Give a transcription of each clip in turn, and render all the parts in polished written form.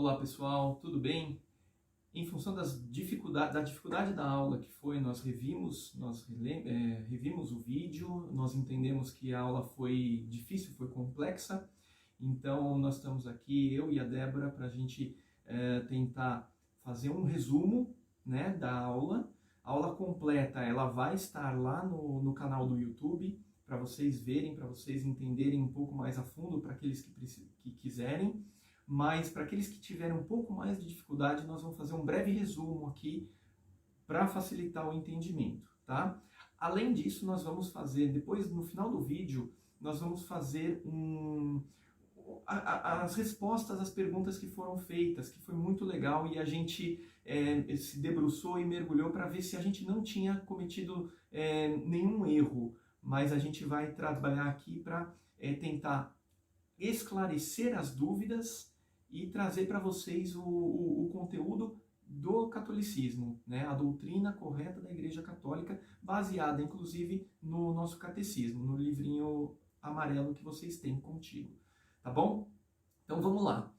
Olá pessoal, tudo bem? Em função da dificuldade da aula que foi, revimos o vídeo, nós entendemos que a aula foi difícil, foi complexa, então nós estamos aqui, eu e a Débora, para a gente tentar fazer um resumo, né, da aula. A aula completa ela vai estar lá no canal do YouTube, para vocês verem, para vocês entenderem um pouco mais a fundo, para aqueles que quiserem. Mas para aqueles que tiverem um pouco mais de dificuldade, nós vamos fazer um breve resumo aqui para facilitar o entendimento, tá? Além disso, nós vamos fazer, depois no final do vídeo, nós vamos fazer as respostas às perguntas que foram feitas, que foi muito legal, e a gente se debruçou e mergulhou para ver se a gente não tinha cometido nenhum erro, mas a gente vai trabalhar aqui para tentar esclarecer as dúvidas e trazer para vocês o conteúdo do catolicismo, né? A doutrina correta da Igreja Católica, baseada inclusive no nosso catecismo, no livrinho amarelo que vocês têm contigo, tá bom? Então vamos lá.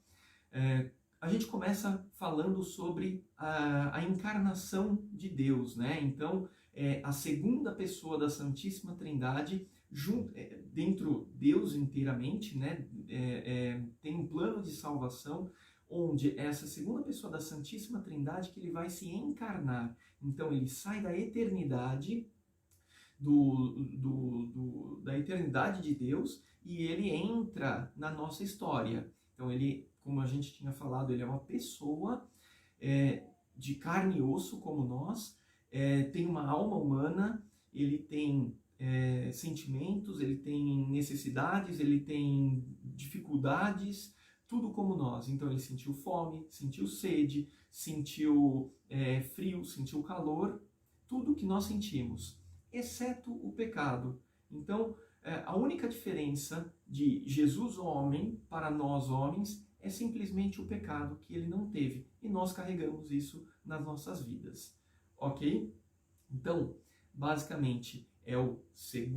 A gente começa falando sobre a encarnação de Deus, né? Então, a segunda pessoa da Santíssima Trindade, dentro Deus inteiramente, né? Tem um plano de salvação, onde essa segunda pessoa da Santíssima Trindade que ele vai se encarnar. Então, ele sai da eternidade, da eternidade de Deus, e ele entra na nossa história. Então, ele, como a gente tinha falado, ele é uma pessoa de carne e osso como nós, tem uma alma humana, ele tem sentimentos, ele tem necessidades, ele tem dificuldades, tudo como nós. Então ele sentiu fome, sentiu sede, sentiu frio, sentiu calor, tudo que nós sentimos, exceto o pecado. Então a única diferença de Jesus homem para nós homens é simplesmente o pecado que ele não teve, e nós carregamos isso nas nossas vidas, ok? Então, basicamente, é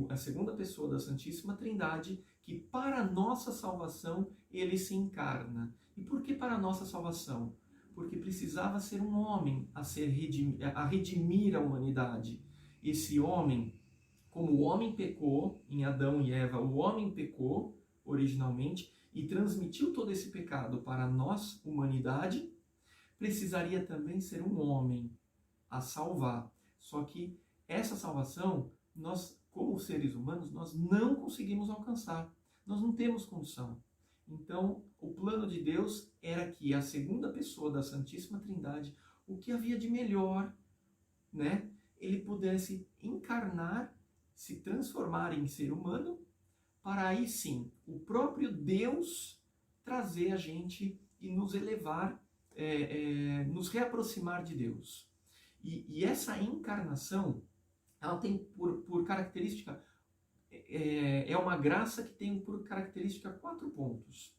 a segunda pessoa da Santíssima Trindade que, para a nossa salvação, ele se encarna. E por que para a nossa salvação? Porque precisava ser um homem a redimir a humanidade. Esse homem, como o homem pecou em Adão e Eva, o homem pecou originalmente e transmitiu todo esse pecado para a nossa humanidade, precisaria também ser um homem a salvar. Só que essa salvação, nós, como seres humanos, nós não conseguimos alcançar. Nós não temos condição. Então, o plano de Deus era que a segunda pessoa da Santíssima Trindade, o que havia de melhor, né, ele pudesse encarnar, se transformar em ser humano, para aí sim, o próprio Deus trazer a gente e nos elevar, nos reaproximar de Deus. E essa encarnação, ela tem por característica, é uma graça que tem por característica 4 pontos.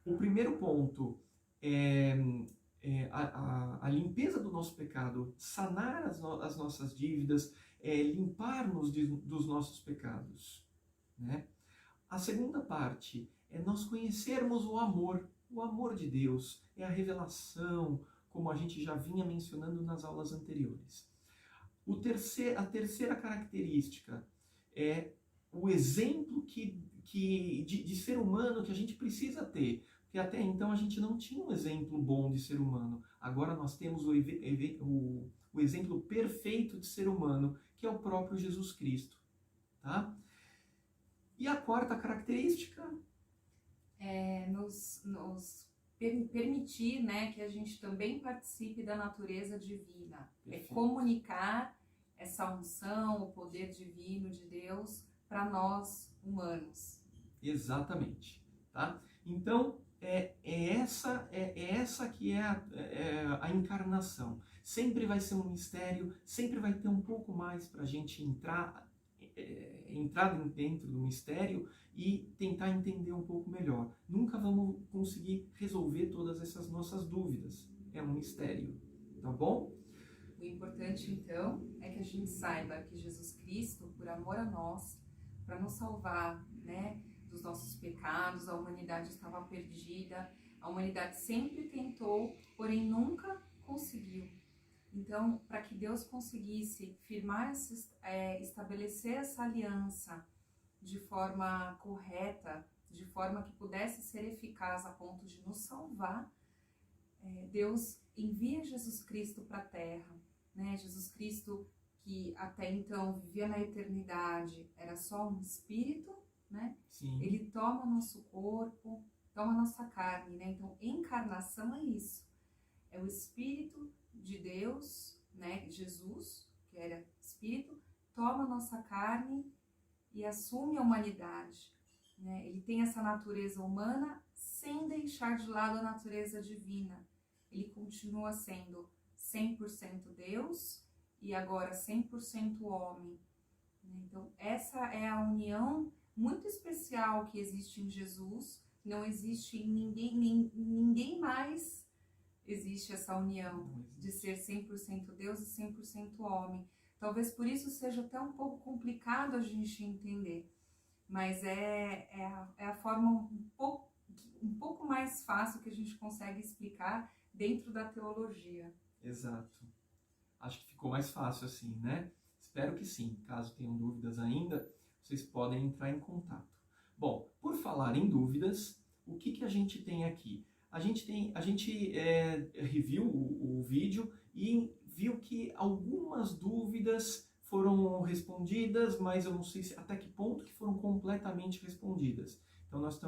O primeiro ponto é a limpeza do nosso pecado, sanar as nossas dívidas, limpar-nos dos nossos pecados, né? A segunda parte é nós conhecermos o amor de Deus, é a revelação, como a gente já vinha mencionando nas aulas anteriores. A terceira característica é o exemplo de ser humano que a gente precisa ter. Porque até então a gente não tinha um exemplo bom de ser humano. Agora nós temos o exemplo perfeito de ser humano, que é o próprio Jesus Cristo. Tá? E a quarta característica é nos permitir, né, que a gente também participe da natureza divina. Perfeito. É comunicar essa unção, o poder divino de Deus para nós humanos. Exatamente. Tá? Então, essa que é a encarnação. Sempre vai ser um mistério, sempre vai ter um pouco mais para a gente entrar dentro do mistério e tentar entender um pouco melhor. Nunca vamos conseguir resolver todas essas nossas dúvidas. É um mistério, tá bom? O importante, então, é que a gente saiba que Jesus Cristo, por amor a nós, para nos salvar, né, dos nossos pecados, a humanidade estava perdida, a A humanidade sempre tentou, porém nunca conseguiu. Então, para que Deus conseguisse firmar, estabelecer essa aliança de forma correta, de forma que pudesse ser eficaz a ponto de nos salvar, Deus envia Jesus Cristo para a Terra, né? Jesus Cristo, que até então vivia na eternidade, era só um espírito, né? Sim. Ele toma nosso corpo, toma nossa carne, né? Então, encarnação é isso. É o Espírito de Deus, né? Jesus, que era Espírito, toma nossa carne e assume a humanidade, né? Ele tem essa natureza humana sem deixar de lado a natureza divina. Ele continua sendo 100% Deus e agora 100% homem. Então, essa é a união muito especial que existe em Jesus. Não existe em ninguém mais existe essa união de ser 100% Deus e 100% homem. Talvez por isso seja até um pouco complicado a gente entender, mas é a forma um pouco mais fácil que a gente consegue explicar dentro da teologia. Exato. Acho que ficou mais fácil assim, né? Espero que sim. Caso tenham dúvidas ainda, vocês podem entrar em contato. Bom, por falar em dúvidas, o que a gente tem aqui? A gente reviu o vídeo e viu que algumas dúvidas foram respondidas, mas eu não sei até que ponto que foram completamente respondidas. Então nós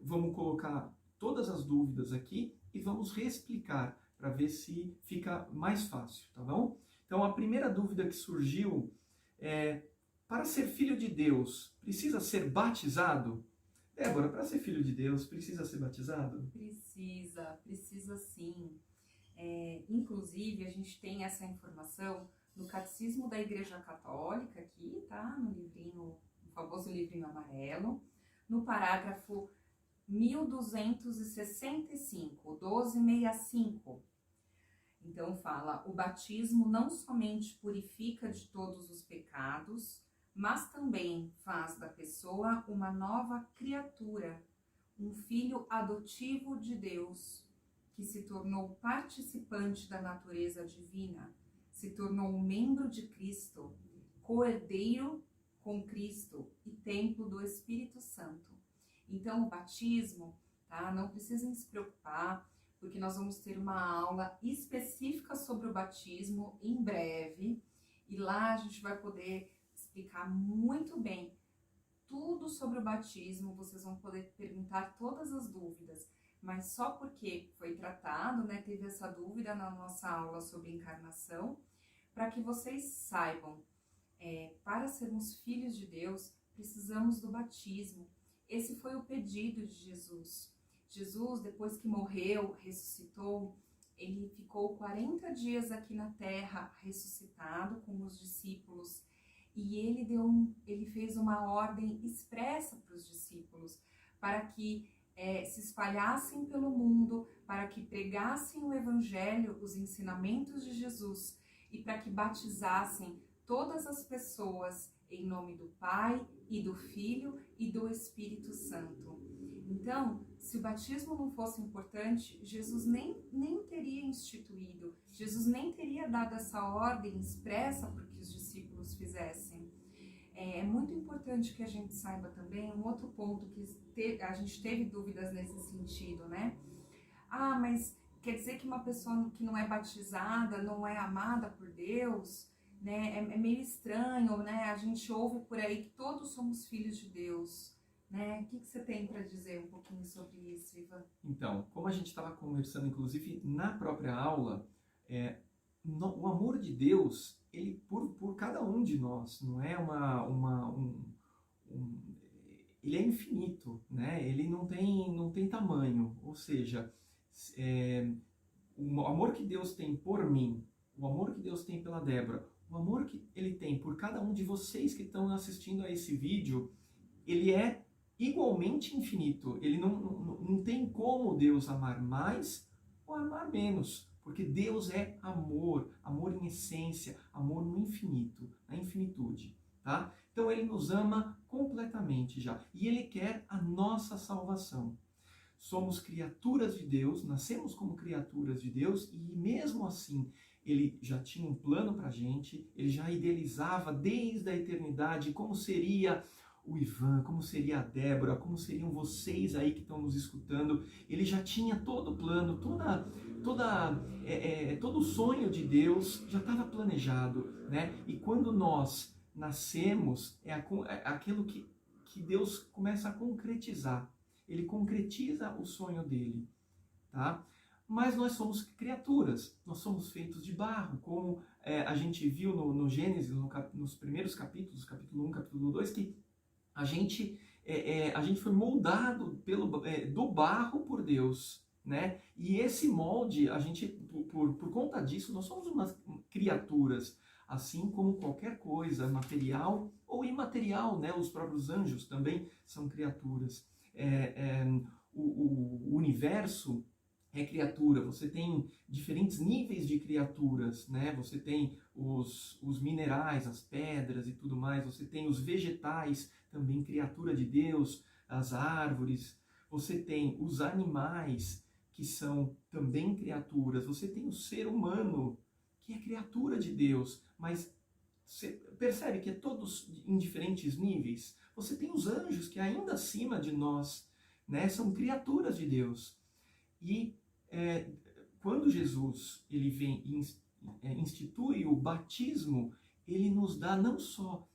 vamos colocar todas as dúvidas aqui e vamos reexplicar para ver se fica mais fácil, tá bom? Então a primeira dúvida que surgiu é: para ser filho de Deus, precisa ser batizado? Débora, para ser filho de Deus, precisa ser batizado? Precisa sim. Inclusive, a gente tem essa informação no Catecismo da Igreja Católica, aqui, tá? No livrinho, no famoso livrinho amarelo, no parágrafo 1265, 1265. Então fala: o batismo não somente purifica de todos os pecados, mas também faz da pessoa uma nova criatura, um filho adotivo de Deus, que se tornou participante da natureza divina, se tornou um membro de Cristo, co-herdeiro com Cristo e templo do Espírito Santo. Então o batismo, tá? Não precisem se preocupar, porque nós vamos ter uma aula específica sobre o batismo em breve, e lá a gente vai poder explicar muito bem tudo sobre o batismo. Vocês vão poder perguntar todas as dúvidas, mas só porque foi tratado, né, teve essa dúvida na nossa aula sobre encarnação, para que vocês saibam, para sermos filhos de Deus, precisamos do batismo. Esse foi o pedido de Jesus. Jesus, depois que morreu, ressuscitou, ele ficou 40 dias aqui na terra, ressuscitado com os discípulos, e ele fez uma ordem expressa para os discípulos, para que se espalhassem pelo mundo, para que pregassem o Evangelho, os ensinamentos de Jesus, e para que batizassem todas as pessoas em nome do Pai e do Filho e do Espírito Santo. Então, se o batismo não fosse importante, Jesus nem teria instituído, Jesus nem teria dado essa ordem expressa para que os discípulos fizessem. É muito importante que a gente saiba também um outro ponto que a gente teve dúvidas nesse sentido, né? Ah, mas quer dizer que uma pessoa que não é batizada não é amada por Deus? Né? É meio estranho, né? A gente ouve por aí que todos somos filhos de Deus, né? O que você tem para dizer um pouquinho sobre isso, Ivan? Então, como a gente estava conversando, inclusive, na própria aula, o amor de Deus, ele por cada um de nós, não é ele é infinito, né? Ele não tem tamanho, ou seja, o amor que Deus tem por mim, o amor que Deus tem pela Débora, o amor que ele tem por cada um de vocês que estão assistindo a esse vídeo, ele é igualmente infinito. Ele não tem como Deus amar mais ou amar menos, porque Deus é amor, amor em essência, amor no infinito, na infinitude, tá? Então ele nos ama completamente já, e ele quer a nossa salvação. somos criaturas de Deus, nascemos como criaturas de Deus e mesmo assim ele já tinha um plano para a gente, ele já idealizava desde a eternidade como seria o Ivan, como seria a Débora, como seriam vocês aí que estão nos escutando. Ele já tinha todo o plano, todo o sonho de Deus já estava planejado, né? E quando nós nascemos, é aquilo que Deus começa a concretizar. Ele concretiza o sonho dele, tá? Mas nós somos criaturas, nós somos feitos de barro, como a gente viu no Gênesis, nos primeiros capítulos, capítulo 1, capítulo 2, que a gente foi moldado do barro por Deus, né? E esse molde, por conta disso, nós somos umas criaturas, assim como qualquer coisa, material ou imaterial, né? Os próprios anjos também são criaturas. O universo é criatura, você tem diferentes níveis de criaturas, né? Você tem os minerais, as pedras e tudo mais, você tem os vegetais, também criatura de Deus, as árvores, você tem os animais, que são também criaturas, você tem o ser humano, que é criatura de Deus, mas você percebe que é todos em diferentes níveis. Você tem os anjos, que ainda acima de nós, né? São criaturas de Deus. E quando Jesus ele vem e institui o batismo, ele nos dá não só,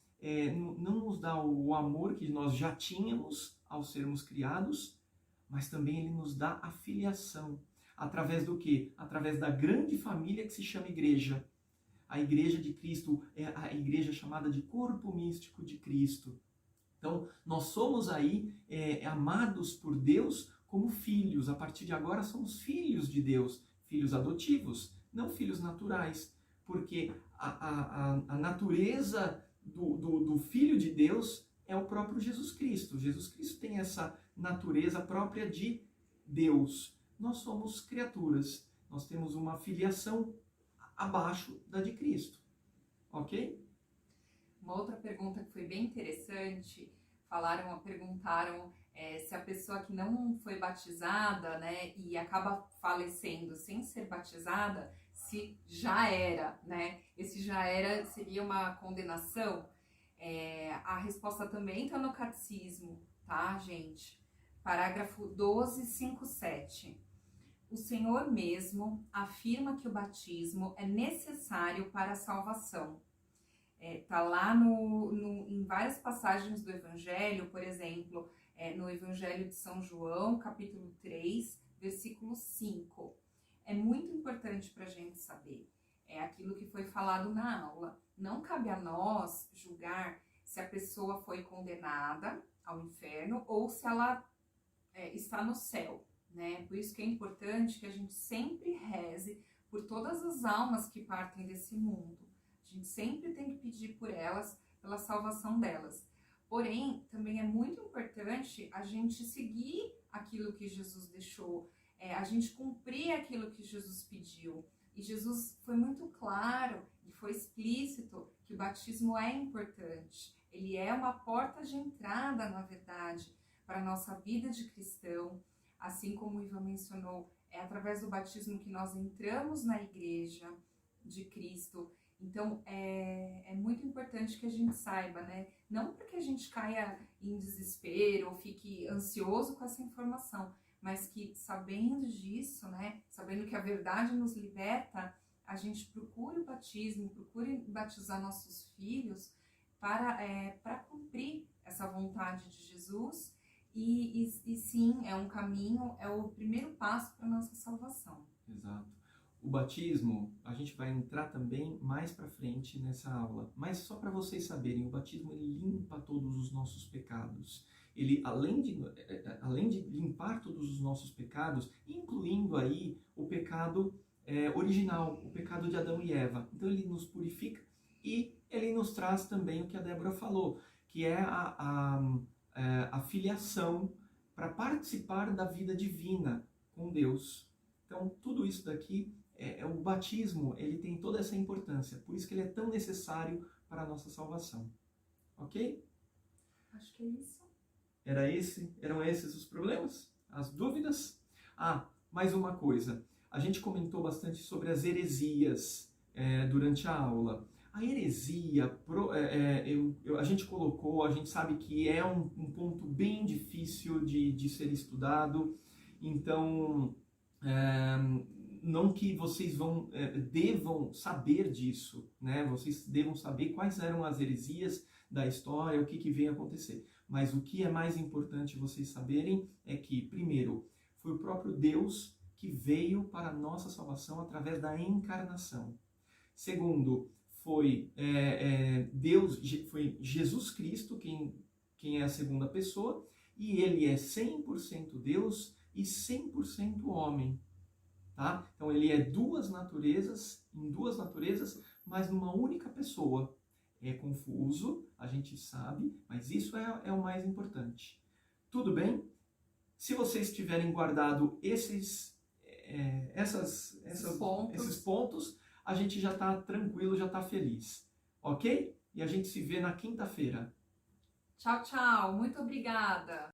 não nos dá o amor que nós já tínhamos ao sermos criados, mas também ele nos dá a filiação. Através do quê? Através da grande família que se chama igreja. A igreja de Cristo é a igreja chamada de corpo místico de Cristo. Então, nós somos aí amados por Deus como filhos. A partir de agora somos filhos de Deus, filhos adotivos, não filhos naturais, porque a natureza do Filho de Deus é o próprio Jesus Cristo. Jesus Cristo tem essa natureza própria de Deus. Nós somos criaturas, nós temos uma filiação abaixo da de Cristo, ok? Uma outra pergunta que foi bem interessante, perguntaram se a pessoa que não foi batizada, né, e acaba falecendo sem ser batizada, se já era, né? Esse já era seria uma condenação? A resposta também está no catecismo, tá, gente? Parágrafo 1257. O Senhor mesmo afirma que o batismo é necessário para a salvação. Tá lá em várias passagens do Evangelho, por exemplo, no Evangelho de São João, capítulo 3, versículo 5. É muito importante para a gente saber. É aquilo que foi falado na aula. Não cabe a nós julgar se a pessoa foi condenada ao inferno ou se ela está no céu, né? Por isso que é importante que a gente sempre reze por todas as almas que partem desse mundo. A gente sempre tem que pedir por elas, pela salvação delas. Porém, também é muito importante a gente seguir aquilo que Jesus deixou, a gente cumprir aquilo que Jesus pediu. E Jesus foi muito claro e foi explícito que o batismo é importante. Ele é uma porta de entrada, na verdade, para a nossa vida de cristão. Assim como o Ivan mencionou, é através do batismo que nós entramos na igreja de Cristo. Então, é muito importante que a gente saiba, né? Não porque a gente caia em desespero ou fique ansioso com essa informação, mas que sabendo disso, né? Sabendo que a verdade nos liberta, a gente procure o batismo, procure batizar nossos filhos para cumprir essa vontade de Jesus. E sim, é um caminho, é o primeiro passo para a nossa salvação. Exato. O batismo, a gente vai entrar também mais para frente nessa aula, mas só para vocês saberem, o batismo ele limpa todos os nossos pecados. Ele, além de limpar todos os nossos pecados, incluindo aí o pecado original, o pecado de Adão e Eva. Então ele nos purifica e ele nos traz também o que a Débora falou, que é a filiação para participar da vida divina com Deus. Então tudo isso daqui, o batismo, ele tem toda essa importância, por isso que ele é tão necessário para a nossa salvação. Ok? Acho que é isso. Eram esses os problemas? as dúvidas? Ah, mais uma coisa. A gente comentou bastante sobre as heresias durante a aula. A heresia, a gente colocou, a gente sabe que é um ponto bem difícil de ser estudado, então não que vocês devam saber disso, né? Vocês devam saber quais eram as heresias da história, o que vem acontecer. Mas o que é mais importante vocês saberem é que, primeiro, foi o próprio Deus que veio para a nossa salvação através da encarnação. Segundo, foi foi Jesus Cristo quem é a segunda pessoa, e ele é 100% Deus e 100% homem. Tá? Então ele é em duas naturezas, mas numa única pessoa. É confuso, a gente sabe, mas isso é o mais importante. Tudo bem? Se vocês tiverem guardado esses pontos, a gente já está tranquilo, já está feliz. Ok? E a gente se vê na quinta-feira. Tchau, tchau. Muito obrigada.